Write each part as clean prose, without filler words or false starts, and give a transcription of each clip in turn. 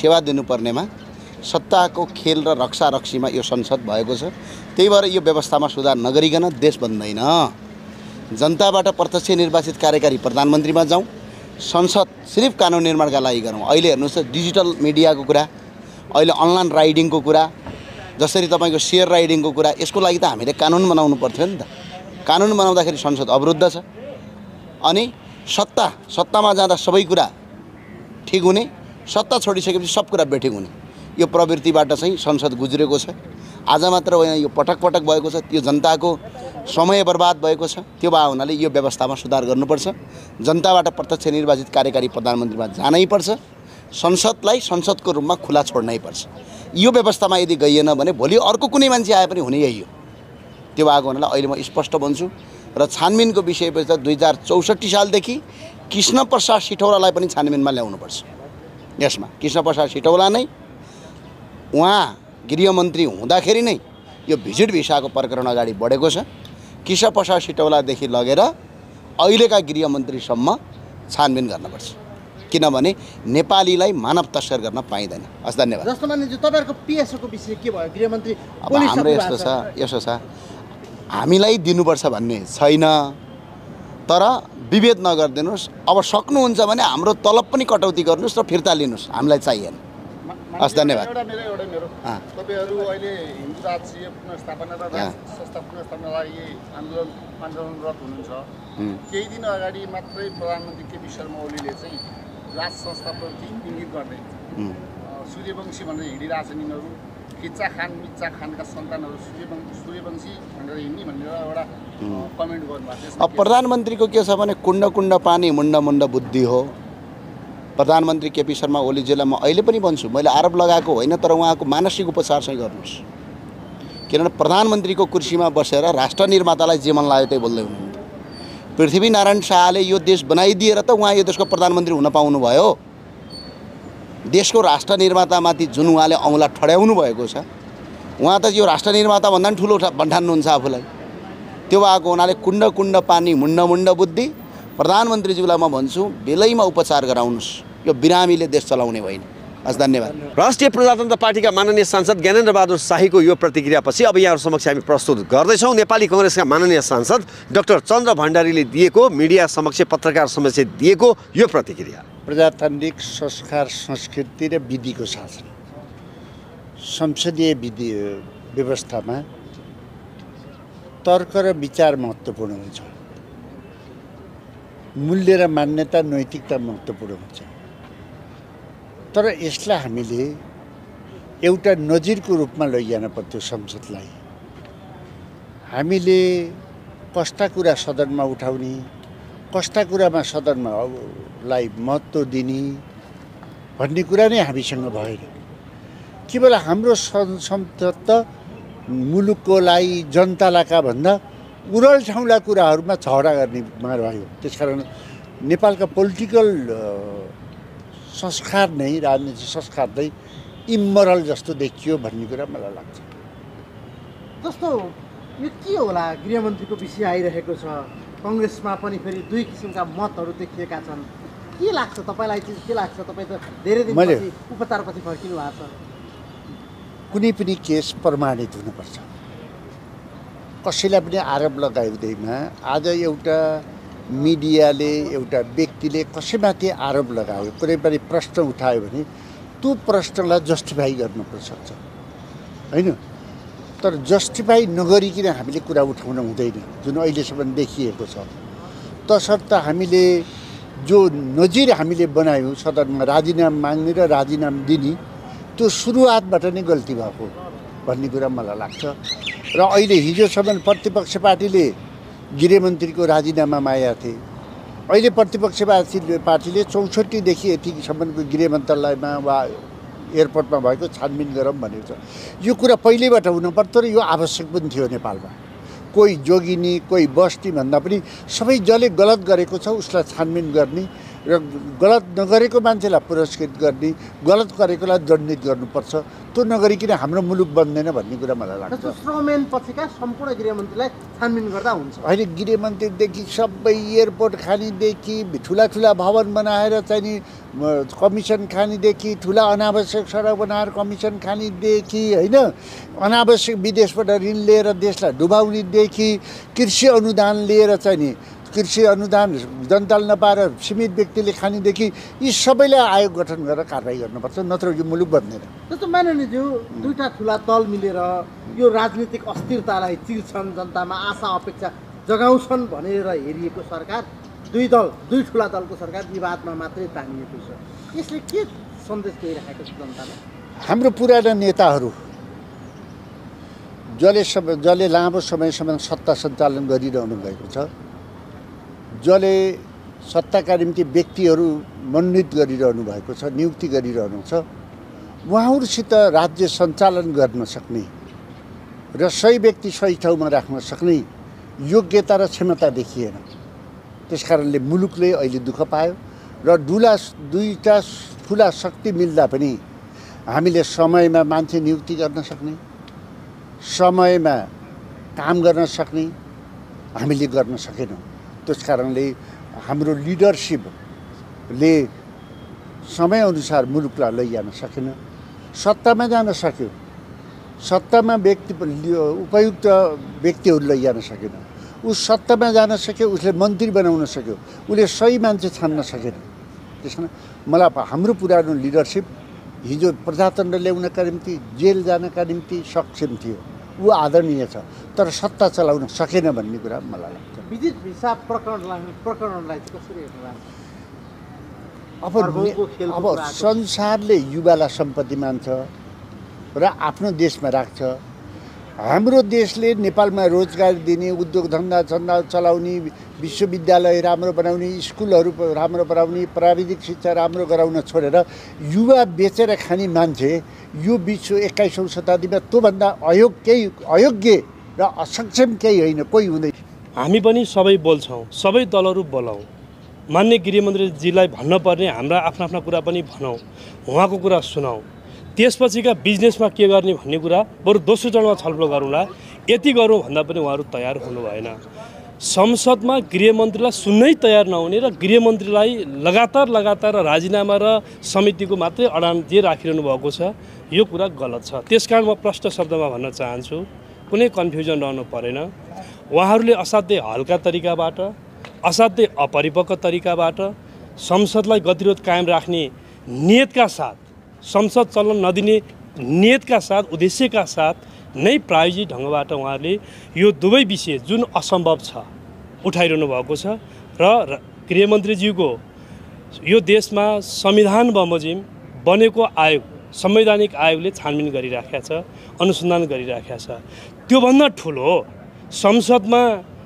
सेवा दिनुपर्नेमा सत्ताको खेल र रक्षारक्षीमा यो संसद भएको छ। त्यही भएर यो व्यवस्थामा सुधार नगरिकन देश बन्दैन। जनताबाट प्रत्यक्ष निर्वाचित कार्यकारी प्रधानमन्त्रीमा जाउँ, संसद सिर्फ कानुन निर्माणका लागि गरौँ। अहिले हेर्नुहोस् त डिजिटल मिडियाको कुरा, अहिले अनलाइन राइडिङको कुरा, जसरी तपाईँको सेयर राइडिङको कुरा, यसको लागि त हामीले कानुन बनाउनु पर्थ्यो नि त। कानुन बनाउँदाखेरि संसद अवरुद्ध छ। अनि सत्तामा जाँदा सबै कुरा ठिक हुने, सत्ता छोडिसकेपछि सब कुरा बेठिक हुने, यो प्रवृत्तिबाट चाहिँ संसद गुज्रेको छ। आज मात्र होइन, यो पटक पटक भएको छ। यो जनताको समय बर्बाद भएको छ। त्यो भए हुनाले यो व्यवस्थामा सुधार गर्नुपर्छ। जनताबाट प्रत्यक्ष निर्वाचित कार्यकारी प्रधानमन्त्रीमा जानै पर्छ। संसदलाई संसदको रूपमा खुला छोड्नै पर्छ। यो व्यवस्थामा यदि गइएन भने भोलि अर्को कुनै मान्छे आए पनि हुने यही हो। त्यो भएको हुनाले अहिले म स्पष्ट भन्छु र छानबिनको विषयपछि त 2064 सालदेखि कृष्णप्रसाद सिटौलालाई पनि छानबिनमा ल्याउनुपर्छ। यसमा कृष्णप्रसाद सिटौला नै उहाँ गृहमन्त्री हुँदाखेरि नै यो भिजिट भिसाको प्रकरण अगाडि बढेको छ। कृष्णप्रसाद सिटौलादेखि लगेर अहिलेका गृहमन्त्रीसम्म छानबिन गर्नुपर्छ, किनभने नेपालीलाई मानव तस्कर गर्न पाइँदैन। हस्, धन्यवाद। जस्तो मानिन्छ तपाईहरुको पिएसओको विषय के भयो? गृहमन्त्री अब हाम्रो यस्तो छ, हामीलाई दिनुपर्छ भन्ने छैन, तर विभेद नगरिदिनुस्। अब सक्नुहुन्छ भने हाम्रो तलब पनि कटौती गर्नुस् र फिर्ता लिनुस्, हामीलाई चाहिएन। हस्, धन्यवाद। तपाईहरु अहिले हिन्दू राज्य पुनर्स्थापना र संस्था पुनर्स्थापनाका लागि आन्दोलनरत हुनुहुन्छ। केही दिन अगाडि मात्रै प्रधानमन्त्री केपी शर्मा ओलीले चाहिँ राज संस्थाप्रति इङ्गित गर्दै सूर्यवंशी भनेर हिँडिरहेछन् यिनीहरू, किच्चा खान मिच्चा खानका सन्तानहरू सूर्यवंशी भनेर हिँड्ने भनेर एउटा कमेन्ट गर्नुभएको छ। अब प्रधानमन्त्रीको के छ भने कुण्ड कुण्ड पानी मुण्ड मुण्ड बुद्धि हो। प्रधानमन्त्री केपी शर्मा ओलीजीलाई म अहिले पनि भन्छु, मैले आरोप लगाएको होइन, तर उहाँको मानसिक उपचार चाहिँ गर्नुहोस्। किनभने प्रधानमन्त्रीको कुर्सीमा बसेर राष्ट्र निर्मातालाई जे मन लाग्यो त्यही बोल्दै हुनुहुन्थ्यो। पृथ्वीनारायण शाहले यो देश बनाइदिएर त उहाँ यो देशको प्रधानमन्त्री हुन पाउनुभयो। देशको राष्ट्र निर्मातामाथि जुन उहाँले औँला ठड्याउनु भएको छ, उहाँ त यो राष्ट्र निर्माता भन्दा पनि ठुलो भन्ठान्नुहुन्छ आफूलाई। त्यो भएको हुनाले कुण्ड कुण्ड पानी मुण्ड मुण्ड बुद्धि, प्रधानमन्त्रीज्यूलाई म भन्छु बेलैमा उपचार गराउनुहोस्। यो बिरामीले देश चलाउने होइन। हस्, धन्यवाद। राष्ट्रिय प्रजातन्त्र पार्टीका माननीय सांसद ज्ञानेन्द्र बहादुर शाहीको यो प्रतिक्रियापछि अब यहाँहरू समक्ष हामी प्रस्तुत गर्दैछौँ नेपाली कांग्रेसका माननीय सांसद डाक्टर चन्द्र भण्डारीले दिएको, मिडिया समक्ष पत्रकार समक्ष दिएको यो प्रतिक्रिया। प्रजातान्त्रिक संस्कार संस्कृति र विधिको शासन, संसदीय विधि व्यवस्थामा तर्क र विचार महत्त्वपूर्ण हुन्छ, मूल्य र मान्यता नैतिकता महत्त्वपूर्ण हुन्छ। तर यसलाई हामीले एउटा नजिरको रूपमा लैजान पर्थ्यो। संसदलाई हामीले कस्ता कुरा सदनमा उठाउने, कस्ता कुरामा सदनमालाई महत्त्व दिने भन्ने कुरा नै हामीसँग भएन। केवल हाम्रो संसद त मुलुकको लागि जनतालाका भन्दा उरल ठाउँला कुराहरूमा झगडा गर्नेमा रह्यो। त्यसकारण नेपालका पोलिटिकल संस्कार नै, राजनीतिक संस्कार नै इमोरल जस्तो देखियो भन्ने कुरा मलाई लाग्छ। जस्तो यो के होला? गृहमन्त्रीको विषय आइरहेको छ, कांग्रेसमा पनि फेरि दुई किसिमका मतहरू देखिएका छन्। के लाग्छ तपाईँलाई? के लाग्छ? तपाईँ त धेरै दिनपछि उपचारपछि फर्किनु भएको छ। कुनै पनि केस प्रमाणित हुनुपर्छ। कसैलाई पनि आरोप लगाउँदैमा आज एउटा मिडियाले, एउटा व्यक्तिले कसैमाथि आरोप लगायो, कुनै पनि प्रश्न उठायो भने त्यो प्रश्नलाई जस्टिफाई गर्नुपर्छ होइन। तर जस्टिफाई नगरिकन हामीले कुरा उठाउन हुँदैन, जुन अहिलेसम्म देखिएको छ। तसर्थ हामीले जो नजिर हामीले बनायौँ सदनमा राजीनामा माग्ने र राजीनामा दिने, त्यो सुरुवातबाट नै गल्ती भएको भन्ने कुरा मलाई लाग्छ। र अहिले हिजोसम्म प्रतिपक्ष पार्टीले गृहमन्त्रीको राजीनामा मागेका थिए। अहिले प्रतिपक्ष पार्टीले 64 देखि यतिसम्मको गृह मन्त्रालयमा वा एयरपोर्टमा भएको छानबिन गरौँ भनेको छ। यो कुरा पहिल्यैबाट हुनुपर्थ्यो र यो आवश्यक पनि थियो। नेपालमा कोही जोगिनी, कोही बस्ती भन्दा पनि सबै जसले गलत गरेको छ उसलाई छानबिन गर्ने र गलत नगरेको मान्छेलाई पुरस्कृत गर्ने, गलत गरेकोलाई दण्डित गर्नुपर्छ। त्यो नगरिकन हाम्रो मुलुक बन्दैन भन्ने कुरा मलाई लाग्छ। स्ट्रमेन पछिका सम्पूर्ण गृहमन्त्रीलाई छानबिन गर्दा हुन्छ। अहिले गृहमन्त्रीदेखि सबै एयरपोर्ट खानीदेखि ठुला ठुला भवन बनाएर चाहिँ नि कमिसन खानीदेखि ठुला अनावश्यक सडक बनाएर कमिसन खानीदेखि होइन, अनावश्यक विदेशबाट ऋण लिएर देशलाई डुबाउनेदेखि कृषि अनुदान लिएर चाहिँ नि कृषि अनुदान जनताले नपाएर सीमित व्यक्तिले खानेदेखि यी सबैलाई आयोग गठन गरेर कारबाही गर्नुपर्छ, नत्र यो मुलुक बन्दैन। जस्तो माननीयज्यू दुईटा ठुला दल मिलेर यो राजनीतिक अस्थिरतालाई चिर्छन्, जनतामा आशा अपेक्षा जगाउँछन् भनेर हेरिएको सरकार, दुई ठुला दलको सरकार विवादमा मात्रै तानिएको छ। यसले के सन्देश दिइरहेको छ जनतालाई? हाम्रो पुराना नेताहरू जसले लामो समयसम्म सत्ता सञ्चालन गरिरहनु भएको छ, जसले सत्ताका निम्ति व्यक्तिहरू मनोनित गरिरहनु भएको छ, नियुक्ति गरिरहनु छ, उहाँहरूसित राज्य सञ्चालन गर्न सक्ने र सही व्यक्ति सही ठाउँमा राख्न सक्ने योग्यता र क्षमता देखिएन। त्यसकारणले मुलुकले अहिले दुःख पायो र दुईटा ठुला शक्ति मिल्दा पनि हामीले समयमा मान्छे नियुक्ति गर्न सक्ने, समयमा काम गर्न सक्ने हामीले गर्न सकेनौँ। त्यसकारणले हाम्रो लिडरसिपले समयअनुसार मुलुकलाई लैजान सकेन, सत्तामा जान सक्यो, सत्तामा उपयुक्त व्यक्तिहरू लैजान सकेन, ऊ सत्तामा जान सक्यो, उसले मन्त्री बनाउन सक्यो, उसले सही मान्छे छान्न सकेन। त्यस कारण मलाई हाम्रो पुरानो लिडरसिप हिजो प्रजातन्त्र ल्याउनका निम्ति, जेल जानका निम्ति सक्षम थियो, ऊ आदरणीय छ, तर सत्ता चलाउन सकेन भन्ने कुरा मलाई लाग्छ। विद्युत भिसा प्रकरणलाई चाहिँ कसरी हेर्नु? अब संसारले युवालाई सम्पत्ति मान्छ र आफ्नो देशमा राख्छ। हाम्रो देशले नेपालमा रोजगार दिने, उद्योग धन्दा चलाउने, विश्वविद्यालय राम्रो बनाउने, स्कुलहरू राम्रो बनाउने, प्राविधिक शिक्षा राम्रो गराउन छोडेर युवा बेचेर खाने मान्छे यो 21औं शताब्दीमा त्योभन्दा अयोग्य र असक्षम केही होइन, कोही हुँदैन। हामी पनि सबै बोल्छौँ, सबै दलहरू बोलाउँ, मान्य गृहमन्त्रीजीलाई भन्नुपर्ने हाम्रा आफ्ना कुरा पनि भनौँ, उहाँको कुरा सुनाउँ। त्यसपछिका बिजनेसमा के गर्ने भन्ने कुरा बरु दोस्रो चरणमा छलफल गरौँला। यति गरौँ भन्दा पनि उहाँहरू तयार हुनु भएन। संसदमा गृहमन्त्रीलाई सुन्नै तयार नहुने र गृहमन्त्रीलाई लगातार राजीनामा र समितिको मात्रै अडान जे राखिरहनु भएको छ, यो कुरा गलत छ। त्यसकारण म प्रष्ट शब्दमा भन्न चाहन्छु, कुनै कन्फ्युजन रहनु परेन। उहाँहरूले असाध्यै हल्का तरिकाबाट, असाध्यै अपरिपक्व तरिकाबाट संसदलाई गतिरोध कायम राख्ने नियतका साथ, संसद चल्न नदिने नियतका साथ, उद्देश्यका साथ नै प्रायोजित ढङ्गबाट उहाँहरूले यो दुवै विषय जुन असम्भव छ उठाइरहनु भएको छ। र गृहमन्त्रीज्यूको यो देशमा संविधान बमोजिम बनेको आयोग, संवैधानिक आयोगले छानबिन गरिराखेको छ, अनुसन्धान गरिराखेको छ। त्योभन्दा ठुलो संसदमा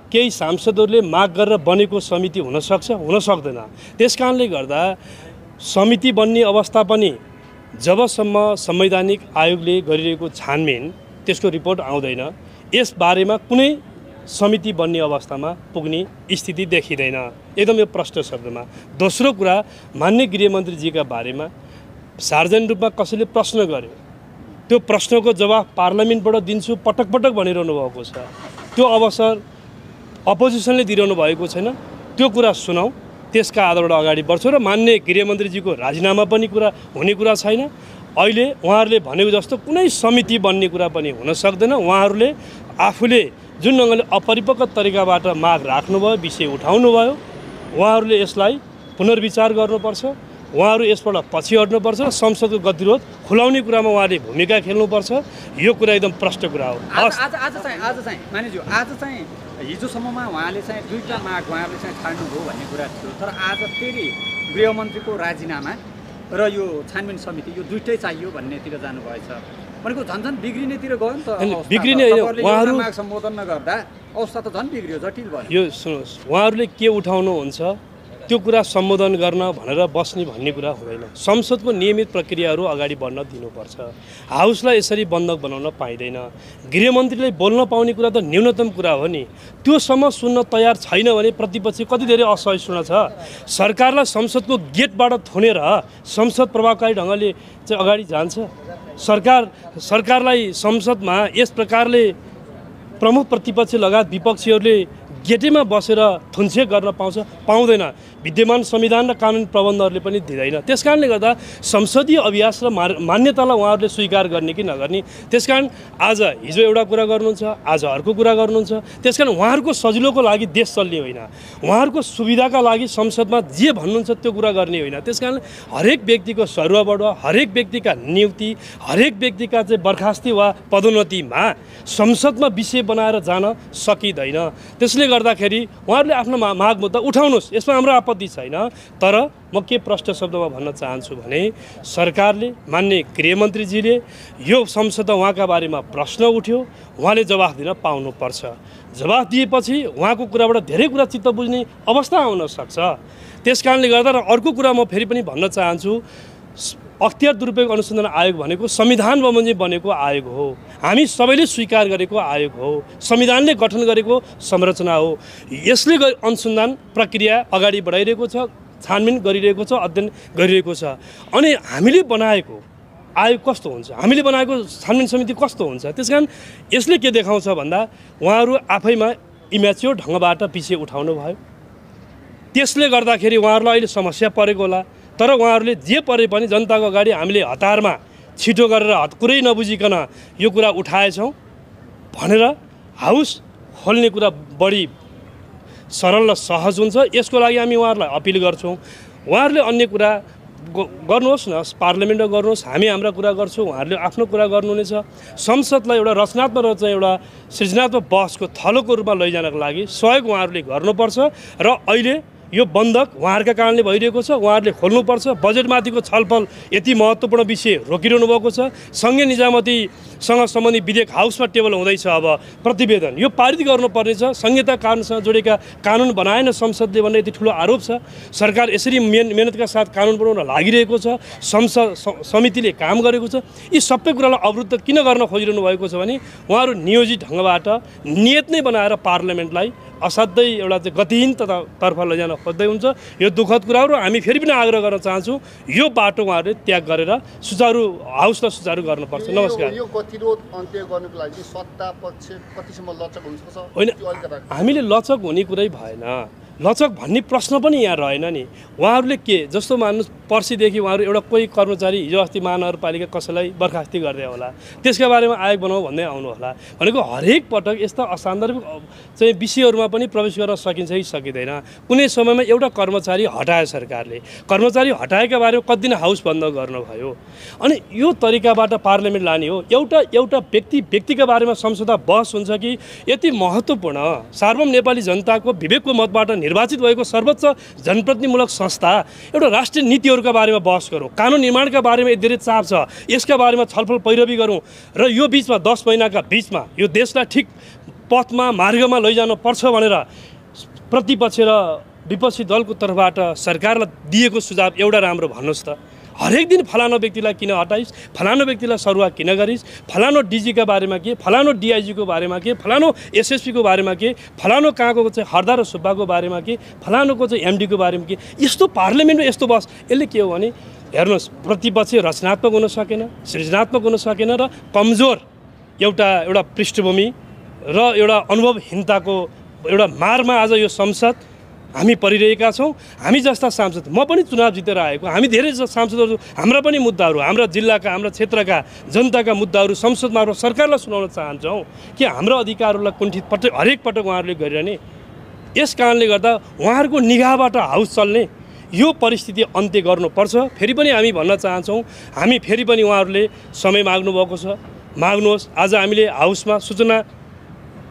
केही सांसदहरूले माग गरेर बनेको समिति हुनसक्छ, हुन सक्दैन। त्यसकारणले गर्दा समिति बन्ने अवस्था पनि जबसम्म संवैधानिक आयोगले गरिरहेको छानबिन त्यसको रिपोर्ट आउँदैन, यस बारेमा कुनै समिति बन्ने अवस्थामा पुग्ने स्थिति देखिँदैन, एकदम यो प्रष्ट शब्दमा। दोस्रो कुरा, मान्य गृहमन्त्रीजीका बारेमा सार्वजनिक रूपमा कसैले प्रश्न गर्यो, त्यो प्रश्नको जवाफ पार्लियामेन्टबाट दिन्छु पटक पटक भनिरहनु भएको छ। त्यो अवसर अपोजिसनले दिइरहनु भएको छैन, त्यो कुरा सुनाउँ, त्यसका आधारबाट अगाडि बढ्छौँ। र मान्य गृहमन्त्रीजीको राजीनामा पनि हुने कुरा छैन। अहिले उहाँहरूले भनेको जस्तो कुनै समिति बन्ने कुरा पनि हुन सक्दैन। उहाँहरूले आफूले जुन ढङ्गले अपरिपक्व तरिकाबाट माग राख्नुभयो, विषय उठाउनु भयो, उहाँहरूले यसलाई पुनर्विचार गर्नुपर्छ, उहाँहरू यसबाट पछि हट्नुपर्छ र संसदको गतिरोध खुलाउने कुरामा उहाँले भूमिका खेल्नुपर्छ। यो कुरा एकदम प्रष्ट कुरा हो। आज चाहिँ मानिज्यू, आज चाहिँ हिजोसम्ममा उहाँले चाहिँ दुईवटा माग उहाँहरूले चाहिँ छाड्नुभयो भन्ने कुरा थियो, तर आज फेरि गृहमन्त्रीको राजीनामा र यो छानबिन समिति यो दुइटै चाहियो भन्नेतिर जानुभएछ भनेको झन् बिग्रिनेतिर गयो नि त। बिग्रिने उहाँहरू माग सम्बोधन नगर्दा अवस्था त झन् बिग्रियो, जटिल भयो। यो सुन्नुहोस्, उहाँहरूले के उठाउनुहुन्छ त्यो कुरा सम्बोधन गर्न भनेर बस्ने भन्ने कुरा हुँदैन। संसदको नियमित प्रक्रियाहरू अगाडि बढ्न दिनुपर्छ। हाउसलाई यसरी बन्धक बनाउन पाइँदैन। गृहमन्त्रीले बोल्न पाउने कुरा त न्यूनतम कुरा हो नि। त्योसम्म सुन्न तयार छैन भने प्रतिपक्ष कति धेरै असहिष्णु छ। सरकारलाई संसदको गेटबाट थुनेर संसद प्रभावकारी ढङ्गले चाहिँ अगाडि जान्छ। सरकारलाई संसदमा यस प्रकारले प्रमुख प्रतिपक्ष लगायत विपक्षीहरूले गेटेमा बसेर थुन्छेक गर्न पाउँदैन। विद्यमान संविधान र कानुन प्रबन्धहरूले पनि दिँदैन। त्यसकारणले गर्दा संसदीय अभ्यास र मान्यतालाई उहाँहरूले स्वीकार गर्ने कि नगर्ने, त्यसकारण आज हिजो एउटा कुरा गर्नुहुन्छ, आज अर्को कुरा गर्नुहुन्छ। त्यसकारण उहाँहरूको सजिलोको लागि देश चल्ने होइन, उहाँहरूको सुविधाका लागि संसदमा जे भन्नुहुन्छ त्यो कुरा गर्ने होइन। त्यसकारण हरेक व्यक्तिको सरुवाबाट हरेक व्यक्तिका नियुक्ति, हरेक व्यक्तिका चाहिँ बर्खास्ती वा पदोन्नतिमा संसदमा विषय बनाएर जान सकिँदैन। त्यसले गर्दाखेरि उहाँहरूले आफ्नो माग मुद्दा उठाउनुहोस्, यसमा हाम्रो आपत्ति छैन। तर म के प्रष्ट शब्दमा भन्न चाहन्छु भने सरकारले, मान्य गृहमन्त्रीजीले यो संसदमा उहाँका बारेमा प्रश्न उठ्यो, उहाँले जवाफ दिन पाउनुपर्छ। जवाफ दिएपछि उहाँको कुराबाट धेरै कुरा चित्त बुझ्ने अवस्था आउन सक्छ। त्यसकारणले गर्दा र अर्को कुरा म फेरि पनि भन्न चाहन्छु, अख्तियार दुरुपयोग अनुसन्धान आयोग भनेको संविधान बमोजिम बनेको आयोग हो। हामी सबैले स्वीकार गरेको आयोग हो। संविधानले गठन गरेको संरचना हो। यसले अनुसन्धान प्रक्रिया अगाडि बढाइरहेको छ, छानबिन गरिरहेको छ, अध्ययन गरिरहेको छ। अनि हामीले बनाएको आयोग कस्तो हुन्छ, हामीले बनाएको छानबिन समिति कस्तो हुन्छ। त्यसकारण यसले के देखाउँछ भन्दा उहाँहरू आफैमा इम्याच्योर ढङ्गबाट विषय उठाउनु भयो। त्यसले गर्दाखेरि उहाँहरूलाई अहिले समस्या परेको होला। तर उहाँहरूले जे परे पनि जनताको अगाडि हामीले हतारमा छिटो गरेर कुरै नबुझिकन यो कुरा उठाएछौँ भनेर हाउस खोल्ने कुरा बढी सरल र सहज हुन्छ। यसको लागि हामी उहाँहरूलाई अपिल गर्छौँ, उहाँहरूले अन्य कुरा गर्नुहोस् न, पार्लियामेन्टमा गर्नुहोस्, हामी हाम्रा कुरा गर्छौँ, उहाँहरूले आफ्नो कुरा गर्नुहुनेछ। संसदलाई एउटा रचनात्मक र चाहिँ एउटा सृजनात्मक बहसको थलोको रूपमा लैजानको लागि सहयोग उहाँहरूले गर्नुपर्छ। र अहिले यो बन्धक उहाँहरूका कारणले भइरहेको छ, उहाँहरूले खोल्नुपर्छ। बजेटमाथिको छलफल यति महत्त्वपूर्ण विषय रोकिरहनु भएको छ। सङ्घीय निजामतीसँग सम्बन्धित विधेयक हाउसमा टेबल हुँदैछ, अब प्रतिवेदन यो पारित गर्नुपर्ने छ। संहिता कानुनसँग जोडेका कानुन बनाएन संसदले भन्ने यति ठुलो आरोप छ। सरकार यसरी मेहनतका साथ कानुन बनाउन लागिरहेको छ, संसद समितिले काम गरेको छ। यी सबै कुरालाई अवरुद्ध किन गर्न खोजिरहनु भएको छ भने उहाँहरू नियोजित ढङ्गबाट नियत नै बनाएर पार्लियामेन्टलाई असाध्यै एउटा चाहिँ गतिहीनतातर्फ लैजान खोज्दै हुन्छ। यो दुःखद कुरा हो र हामी फेरि पनि आग्रह गर्न चाहन्छौँ, यो बाटो उहाँहरूले त्याग गरेर सुचारू हाउसलाई सुचारू गर्नुपर्छ। नमस्कार। यो गतिरोध अन्त्य गर्नुको लागि सत्ता पक्ष कतिसम्म लचक हुन सक्छ? होइन, हामीले लचक हुने कुरै भएन। लचक भन्ने प्रश्न पनि यहाँ रहेन नि। उहाँहरूले के जस्तो मान्नुहोस्, पर्सिदेखि उहाँहरू एउटा कोही कर्मचारी हिजो अस्ति महानगरपालिका कसैलाई बर्खास्ती गर्दै होला, त्यसका बारेमा आयोग बनाऊ भन्दै आउनु होला भनेको हरेक पटक यस्ता असान्दर्भिक चाहिँ विषयहरूमा पनि प्रवेश गर्न सकिन्छ कि सकिँदैन। कुनै समयमा एउटा कर्मचारी हटायो सरकारले, कर्मचारी हटाएका बारेमा कति दिन हाउस बन्द गर्नुभयो। अनि यो तरिकाबाट पार्लियामेन्ट लाने हो। एउटा व्यक्तिका बारेमा संसदमा बहस हुन्छ कि यति महत्त्वपूर्ण सार्वभौम नेपाली जनताको विवेकको मतबाट निर्वाचित भएको सर्वोच्च जनप्रतिनिधिमूलक संस्था एउटा राष्ट्रिय नीतिहरूका बारेमा बहस गरौँ, कानुन निर्माणका बारेमा यति धेरै चाप छ, यसका बारेमा छलफल पैरवी गरौँ र यो बिचमा 10 महिनाका बिचमा यो देशलाई ठिक पथमा मार्गमा लैजानु पर्छ भनेर प्रतिपक्ष र विपक्षी दलको तर्फबाट सरकारलाई दिएको सुझाव एउटा राम्रो भन्नुहोस् त। हरेक दिन फलानो व्यक्तिलाई किन हटाइस्, फलानो व्यक्तिलाई सरुवा किन गरिस्, फलानो डिजीका बारेमा के, फलानो डिआइजीको बारेमा के, फलानो एसएसपीको बारेमा के, फलानो कहाँको चाहिँ हरदा र सुब्बाको बारेमा के, फलानोको चाहिँ एमडीको बारेमा के। यस्तो पार्लियामेन्टमा यस्तो बस यसले के हो भने हेर्नुहोस्, प्रतिपक्ष रचनात्मक हुन सकेन, सृजनात्मक हुन सकेन र कमजोर एउटा पृष्ठभूमि र एउटा अनुभवहीनताको एउटा मारमा आज यो संसद हामी परिरहेका छौँ। हामी जस्ता सांसद, म पनि चुनाव जितेर आएको, हामी धेरै सांसदहरू, हाम्रा पनि मुद्दाहरू, हाम्रा जिल्लाका, हाम्रा क्षेत्रका जनताका मुद्दाहरू संसदमा सरकारलाई सुनाउन चाहन्छौँ कि हाम्रो अधिकारहरूलाई कुण्ठित हरेक पटक उहाँहरूले गरिरहने। यस कारणले गर्दा उहाँहरूको निगाहबाट हाउस चल्ने यो परिस्थिति अन्त्य गर्नुपर्छ। फेरि पनि हामी भन्न चाहन्छौँ, हामी फेरि पनि उहाँहरूले समय माग्नुभएको छ, माग्नुहोस्। आज हामीले हाउसमा सूचना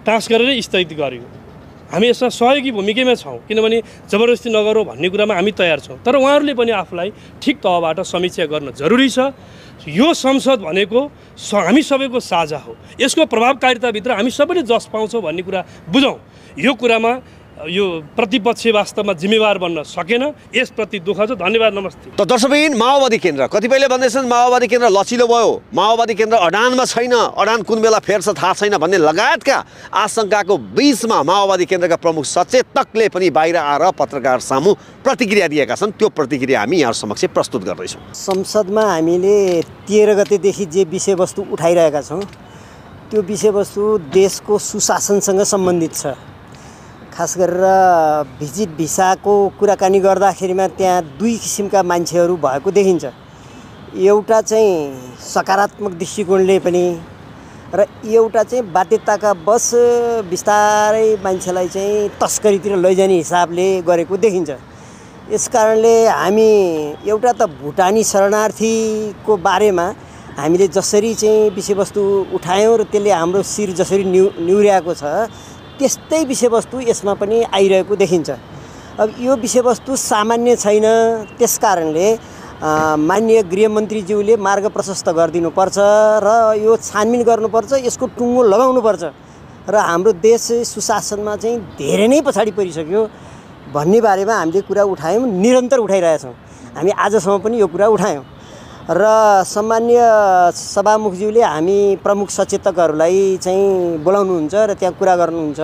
टाँस गरेरै स्थगित गर्यौँ। हामी यसमा सहयोगी भूमिकामा छौँ, किनभने जबरजस्ती नगरौँ भन्ने कुरामा हामी तयार छौँ। तर उहाँहरूले पनि आफूलाई ठिक तहबाट समीक्षा गर्न जरुरी छ। यो संसद भनेको हामी सबैको साझा हो, यसको प्रभावकारिताभित्र हामी सबैले जस पाउँछौँ भन्ने कुरा बुझौँ। यो कुरामा यो प्रतिपक्ष वास्तवमा जिम्मेवार बन्न सकेन। यसप्रति दुःख छ। धन्यवाद, नमस्ते। त दर्शकबिन माओवादी केन्द्र कतिपयले भन्दैछन् माओवादी केन्द्र लचिलो भयो, माओवादी केन्द्र अडानमा छैन, अडान कुन बेला फेर्छ थाहा छैन भन्ने लगायतका आशंकाको बीचमा माओवादी केन्द्रका प्रमुख सचेतकले पनि बाहिर आएर पत्रकार सामु प्रतिक्रिया दिएका छन्। त्यो प्रतिक्रिया हामी यहाँ समक्ष प्रस्तुत गर्दैछौँ। संसदमा हामीले 13 गतेदेखि जे विषयवस्तु उठाइरहेका छौँ त्यो विषयवस्तु देशको सुशासनसँग सम्बन्धित छ। खास गरेर भिजिट भिसाको कुराकानी गर्दाखेरिमा त्यहाँ दुई किसिमका मान्छेहरू भएको देखिन्छ। एउटा चाहिँ सकारात्मक दृष्टिकोणले पनि र एउटा चाहिँ बाध्यताका बस बिस्तारै मान्छेलाई चाहिँ तस्करीतिर लैजाने हिसाबले गरेको देखिन्छ। यसकारणले हामी एउटा त भुटानी शरणार्थीको बारेमा हामीले जसरी चाहिँ विषयवस्तु उठायौँ र त्यसले हाम्रो शिर जसरी निहुर्याएको छ त्यस्तै विषयवस्तु यसमा पनि आइरहेको देखिन्छ। अब यो विषयवस्तु सामान्य छैन। त्यसकारणले माननीय गृहमन्त्रीज्यूले मार्ग प्रशस्त गरिदिनुपर्छ र यो छानबिन गर्नुपर्छ, यसको टुङ्गो लगाउनुपर्छ र हाम्रो देश सुशासनमा चाहिँ धेरै नै पछाडि परिसक्यो भन्ने बारेमा हामीले कुरा उठायौँ, निरन्तर उठाइरहेछौँ। हामी आजसम्म पनि यो कुरा उठायौँ र सम्माननीय सभामुखज्यूले हामी प्रमुख सचेतकहरूलाई चाहिँ बोलाउनुहुन्छ र त्यहाँ कुरा गर्नुहुन्छ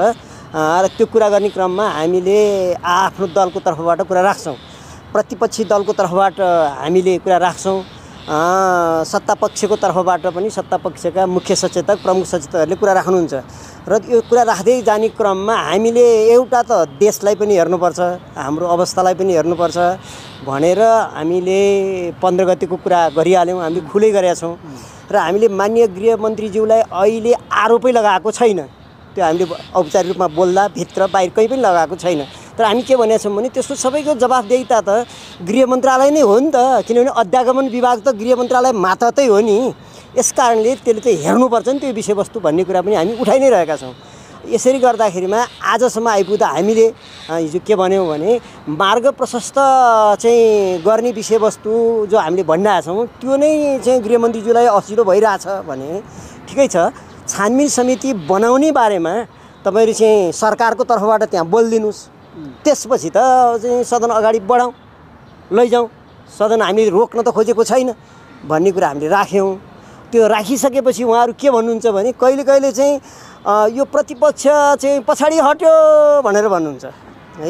र त्यो कुरा गर्ने क्रममा हामीले आफ्नो दलको तर्फबाट कुरा राख्छौँ, प्रतिपक्षी दलको तर्फबाट हामीले कुरा राख्छौँ, सत्तापक्षको तर्फबाट पनि सत्तापक्षका मुख्य सचेतक प्रमुख सचेतकहरूले कुरा राख्नुहुन्छ र यो कुरा राख्दै जाने क्रममा हामीले एउटा त देशलाई पनि हेर्नुपर्छ, हाम्रो अवस्थालाई पनि हेर्नुपर्छ भनेर हामीले 15 गतेको कुरा गरिहाल्यौँ। हामीले खुलै गरेका छौँ र हामीले माननीय गृहमन्त्रीज्यूलाई अहिले आरोपै लगाएको छैन। त्यो हामीले औपचारिक रूपमा बोल्दा भित्र बाहिर कहीँ पनि लगाएको छैन। तर हामी के भनेका छौँ भने त्यसको सबैको जवाफदेहिता त गृह मन्त्रालय नै हो नि त, किनभने अध्यागमन विभाग त गृह मन्त्रालय मातहतै हो नि। यसकारणले त्यसले चाहिँ हेर्नुपर्छ नि त्यो विषयवस्तु भन्ने कुरा पनि हामी उठाइ नै रहेका छौँ। यसरी गर्दाखेरिमा आजसम्म आइपुग्दा हामीले हिजो के भन्यौँ भने मार्ग प्रशस्त चाहिँ गर्ने विषयवस्तु जो हामीले भनिरहेका छौँ त्यो नै चाहिँ गृहमन्त्रीज्यूलाई असिलो भइरहेछ भने ठिकै छ। छानबिन समिति बनाउने बारेमा तपाईँहरू चाहिँ सरकारको तर्फबाट त्यहाँ बोलिदिनुहोस्, त्यसपछि त चाहिँ सदन अगाडि बढाउँ, लैजाउँ। सदन हामीले रोक्न त खोजेको छैन भन्ने कुरा हामीले राख्यौँ। त्यो राखिसकेपछि उहाँहरू के भन्नुहुन्छ भने कहिले कहिले चाहिँ यो प्रतिपक्ष चाहिँ पछाडि हट्यो भनेर भन्नुहुन्छ है।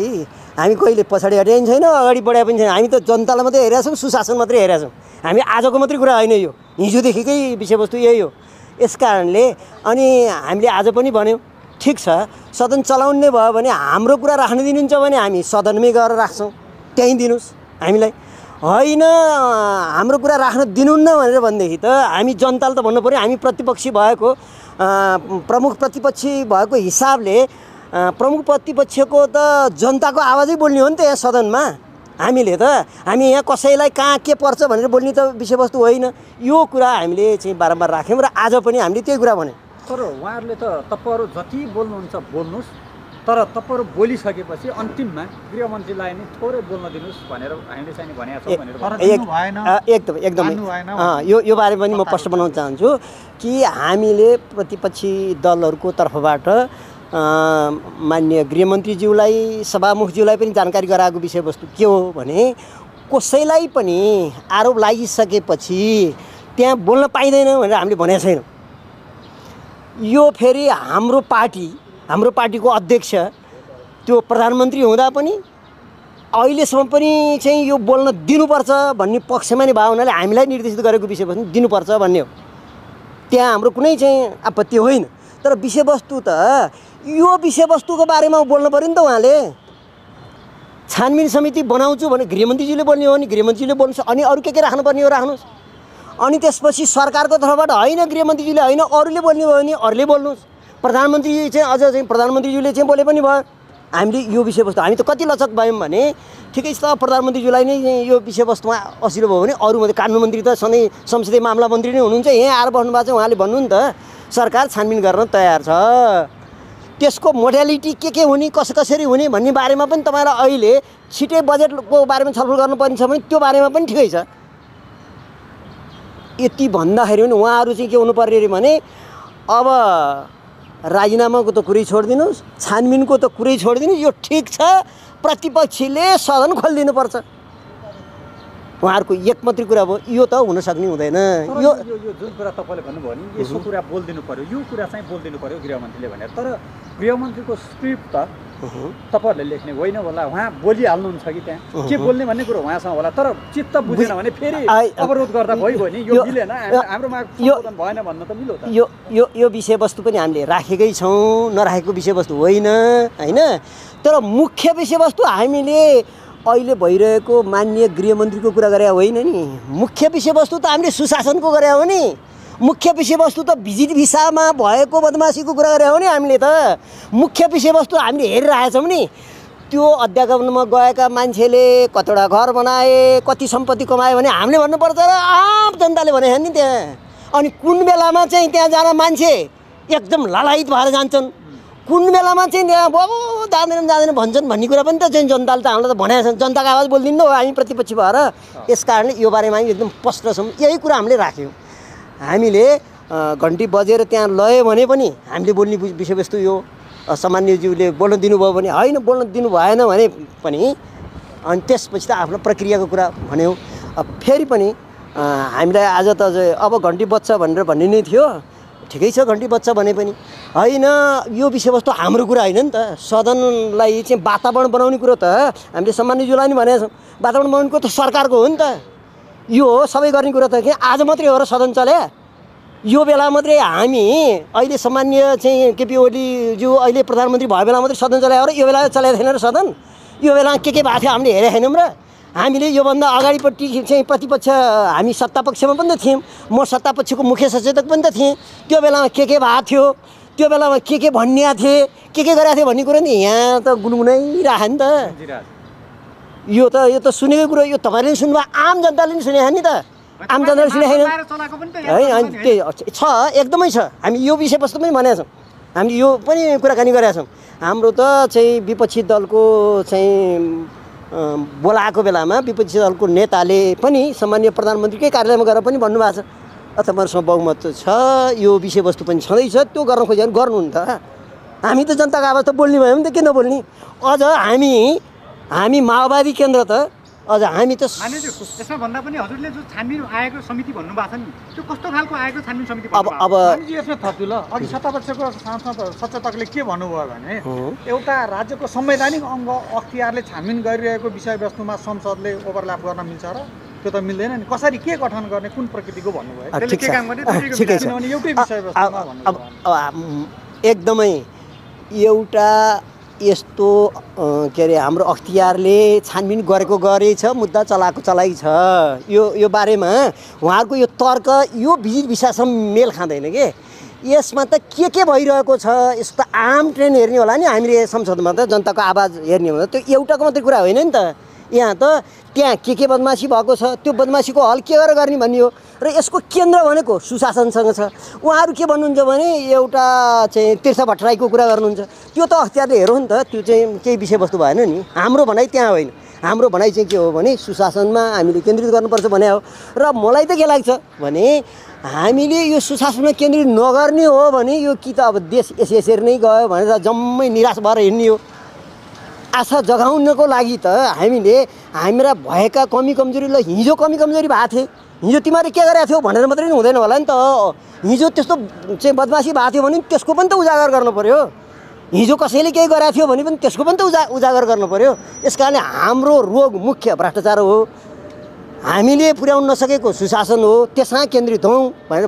हामी कहिले पछाडि हटे पनि छैन, अगाडि बढाए पनि छैन। हामी त जनतालाई मात्रै हेरेका छौँ, सुशासन मात्रै हेरेका छौँ। हामी आजको मात्रै कुरा होइन, यो हिजोदेखिकै विषयवस्तु यही हो। यसकारणले अनि हामीले आज पनि भन्यौँ ठिक छ, सदन चलाउने भयो भने हाम्रो कुरा राख्न दिनुहुन्छ भने हामी सदनमै गएर राख्छौँ, त्यहीँ दिनुहोस् हामीलाई। होइन हाम्रो कुरा राख्न दिनुहुन्न भनेर भनेदेखि त हामी जनताले त भन्नु पऱ्यो। हामी प्रतिपक्षी भएको प्रमुख प्रतिपक्षी भएको हिसाबले प्रमुख प्रतिपक्षको त जनताको आवाजै बोल्ने हो नि त यहाँ सदनमा। हामीले त हामी यहाँ कसैलाई कहाँ के पर्छ भनेर बोल्ने त विषयवस्तु होइन। यो कुरा हामीले चाहिँ बारम्बार राख्यौँ र आज पनि हामीले त्यही कुरा भन्यौँ। तर उहाँहरूले त तपाईँहरू जति बोल्नुहुन्छ बोल्नुहोस्, तर तपाईँहरू बोलिसकेपछि अन्तिममा गृहमन्त्रीलाई नि थोरै बोल्न दिनुहोस् भनेर हामीले चाहिँ भनेका छौँ भनेर एकदमै यो बारे पनि म प्रश्न बनाउन चाहन्छु कि हामीले प्रतिपक्षी दलहरूको तर्फबाट माननीय गृहमन्त्रीज्यूलाई सभामुखज्यूलाई पनि जानकारी गराएको विषयवस्तु के हो भने कसैलाई पनि आरोप लागिसकेपछि त्यहाँ बोल्न पाइँदैन भनेर हामीले भनेका छैनौँ। यो फेरि हाम्रो पार्टीको अध्यक्ष त्यो प्रधानमन्त्री हुँदा पनि अहिलेसम्म पनि चाहिँ यो बोल्न दिनुपर्छ भन्ने पक्षमा नै भयो हुनाले हामीलाई निर्देशित गरेको विषयवस्तु दिनुपर्छ भन्ने हो। त्यहाँ हाम्रो कुनै चाहिँ आपत्ति होइन। तर विषयवस्तु त यो विषयवस्तुको बारेमा बोल्नु पऱ्यो नि त। उहाँले छानबिन समिति बनाउँछु भने गृहमन्त्रीज्यूले बोल्ने हो नि गृहमन्त्रीले बोल्नुहोस्, अनि अरू के राख्नुपर्ने हो राख्नुहोस्। अनि त्यसपछि सरकारको तर्फबाट होइन गृहमन्त्रीज्यूले होइन अरूले बोल्ने भयो भने अरूले बोल्नुहोस्। प्रधानमन्त्री चाहिँ अझ चाहिँ प्रधानमन्त्रीज्यूले चाहिँ बोले पनि भयो। हामीले यो विषयवस्तु हामी त कति लचक भयौँ भने ठिकै छ, प्रधानमन्त्रीज्यूलाई नै यो विषयवस्तुमा असिलो भयो भने अरू कानुन मन्त्री त सधैँ संसदीय मामला मन्त्री नै हुनुहुन्छ, यहाँ आएर बस्नु भएको छ। उहाँले भन्नु नि त सरकार छानबिन गर्न तयार छ, त्यसको मोडालिटी के हुने कसरी हुने भन्ने बारेमा पनि तपाईँलाई अहिले छिटै बजेटको बारेमा छलफल गर्नुपर्ने छ भने त्यो बारेमा पनि ठिकै छ। यति भन्दाखेरि पनि उहाँहरू चाहिँ के हुनुपर्ने अरे भने अब राजीनामाको त कुरै छोडिदिनुहोस्, छानबिनको त कुरै छोडिदिनुहोस्। यो ठिक छ, प्रतिपक्षीले सदन खोलिदिनुपर्छ। उहाँहरूको एक मात्रै कुरा भयो, यो त हुन सक्ने हुँदैन। यो जुन कुरा तपाईँले भन्नुभयो नि, यसो कुरा बोलिदिनु पर्यो, यो कुरा चाहिँ बोलिदिनु पर्यो गृहमन्त्रीले भनेर। तर गृहमन्त्रीको स्क्रिप्ट त तपाईँहरूले लेख्ने होइन होला, उहाँ बोलिहाल्नुहुन्छ कि त्यहाँ के बोल्ने भन्ने कुरो उहाँसँग होला। तर चित्त बुझेन भने फेरि अवरोध गर्दा भइगयो नि, यो मिलेन, हाम्रो माग सम्बोधन भएन भन्न त मिल्यो त। यो विषयवस्तु पनि हामीले राखेकै छौँ, नराखेको विषयवस्तु होइन होइन। तर मुख्य विषयवस्तु हामीले अहिले भइरहेको माननीय गृहमन्त्रीको कुरा गरे होइन नि। मुख्य विषयवस्तु त हामीले सुशासनको गरे हो नि। मुख्य विषयवस्तु त भिजिट भिसामा भएको बदमासीको कुरा गरे हो नि हामीले त। मुख्य विषयवस्तु हामीले हेरिरहेछौँ नि। त्यो अध्यागमनमा गएका मान्छेले कतिवटा घर बनाए, कति सम्पत्ति कमायो भने हामीले भन्नुपर्छ र आम जनताले भने नि त्यहाँ। अनि कुन बेलामा चाहिँ त्यहाँ जान मान्छे एकदम लालायित भएर जान्छन्, कुन बेलामा चाहिँ त्यहाँ बाबु जाँदैन भन्छन् भन्ने कुरा पनि त चाहिँ जनताले त हामीलाई त भनेको छ। जनताको आवाज बोलिदिनु हो हामी प्रतिपक्ष भएर। यस कारणले यो बारेमा एकदम स्पष्ट छौँ। यही कुरा हामीले राख्यौँ। हामीले घन्टी बजेर त्यहाँ लयो भने पनि हामीले बोल्ने विषयवस्तु यो सामान्यज्यूले बोल्न दिनुभयो भने होइन, बोल्न दिनु भएन भने पनि अनि त्यसपछि त आफ्नो प्रक्रियाको कुरा भन्यौँ। फेरि पनि हामीलाई आज त अब घन्टी बज्छ भनेर भन्ने नै थियो। ठिकै छ, घन्टी बज्छ भने पनि होइन, यो विषयवस्तु हाम्रो कुरा होइन नि त। सदनलाई चाहिँ वातावरण बनाउने कुरो त हामीले सामान्यज्यूलाई नि भनेको छौँ। वातावरण बनाउने कुरो त सरकारको हो नि त। यो हो सबै गर्ने कुरो त। कि आज मात्रै हो र सदन चले? यो बेला मात्रै हामी अहिले सामान्य चाहिँ केपी ओलीज्यू अहिले प्रधानमन्त्री भयो बेला मात्रै सदन चलायो र यो बेला चलाएको थिएन र सदन? यो बेला के भएको थियो हामीले हेरेको छैनौँ र? हामीले योभन्दा अगाडिपट्टि चाहिँ प्रतिपक्ष हामी सत्तापक्षमा पनि त थियौँ। म सत्तापक्षको मुख्य सचेतक पनि त थिएँ। त्यो बेलामा के भएको थियो, त्यो बेलामा के भनिया थिए, के गरेका थियो भन्ने कुरो नि यहाँ त गुनगुनाइरह नि त। यो त सुनेको कुरो, यो तपाईँले पनि सुन्नुभयो, आम जनताले पनि सुनेको नि त। आम जनताले सुनेको छैन है? अनि त्यो छ, एकदमै छ। हामी यो विषयवस्तु पनि भनेका छौँ, हामीले यो पनि कुराकानी गरेका छौँ। हाम्रो त चाहिँ विपक्षी दलको चाहिँ बोलाएको बेलामा विपक्षी दलको नेताले पनि सामान्य प्रधानमन्त्रीकै कार्यालयमा गएर पनि भन्नुभएको छ तपाईँहरूसँग बहुमत छ, यो विषयवस्तु पनि छँदैछ, त्यो गर्न खोज्यो भने गर्नु नि त। हामी त जनताको आवाज त बोल्ने भयो भने त के नबोल्ने? अझ हामी माओवादी केन्द्र त अझ हामी त यसमा भन्दा पनि हजुरले जो छानबिन आएको समिति भन्नुभएको छ नि, त्यो कस्तो खालको आएको छानबिन समिति? अब यसमा थप्छु ल। अघि सत्तापक्षको सांसद सचेतकले के भन्नुभयो भने एउटा राज्यको संवैधानिक अङ्ग अख्तियारले छानबिन गरिरहेको विषयवस्तुमा संसदले ओभरल्याप गर्न मिल्छ र? त्यो त मिल्दैन नि। कसरी के गठन गर्ने, कुन प्रकृतिको भन्नुभयो? त्यसले के काम गर्ने? किनभने एउटै विषयवस्तुमा भन्नुभयो। एकदमै एउटा यस्तो के अरे हाम्रो अख्तियारले छानबिन गरेको गरेछ, मुद्दा चलाएको चलाइ छ। यो बारेमा उहाँहरूको यो तर्क यो भिजिट भिसासँग मेल खाँदैन के। यसमा त के भइरहेको छ यस्तो आम ट्रेन हेर्ने होला नि हामीले संसदमा त जनताको आवाज हेर्ने हो। त्यो एउटाको मात्रै कुरा होइन नि त। यहाँ त त्यहाँ के बदमासी भएको छ, त्यो बदमासीको हल के गरेर गर्ने भन्ने हो। र यसको केन्द्र भनेको सुशासनसँग छ। उहाँहरू के भन्नुहुन्छ भने एउटा चाहिँ तीर्थ भट्टराईको कुरा गर्नुहुन्छ, त्यो त अख्तियारले हेरौँ नि त, त्यो चाहिँ केही विषयवस्तु भएन नि। हाम्रो भनाइ त्यहाँ होइन। हाम्रो भनाइ चाहिँ के हो भने सुशासनमा हामीले केन्द्रित गर्नुपर्छ भने हो। र मलाई त के लाग्छ भने हामीले यो सुशासनमा केन्द्रित नगर्ने हो भने यो कि त अब देश यसरी नै गयो भनेर जम्मै निराश भएर हिँड्ने हो। आशा जगाउनको लागि त हामीले हाम्रा भएका कमी कमजोरीलाई हिजो कमी कमजोरी भएको थिए, हिजो तिमीहरूले के गरेका थियौ भनेर मात्रै नि हुँदैन होला नि त। हिजो त्यस्तो चाहिँ बदमासी भएको थियो भने त्यसको पनि त उजागर गर्नु पर्यो। हिजो कसैले केही गरेको थियो भने पनि त्यसको पनि त उजागर गर्नु पर्यो। यस कारणले हाम्रो रोग मुख्य भ्रष्टाचार हो, हामीले पुर्याउन नसकेको सुशासन हो, त्यसमा केन्द्रित हौँ भनेर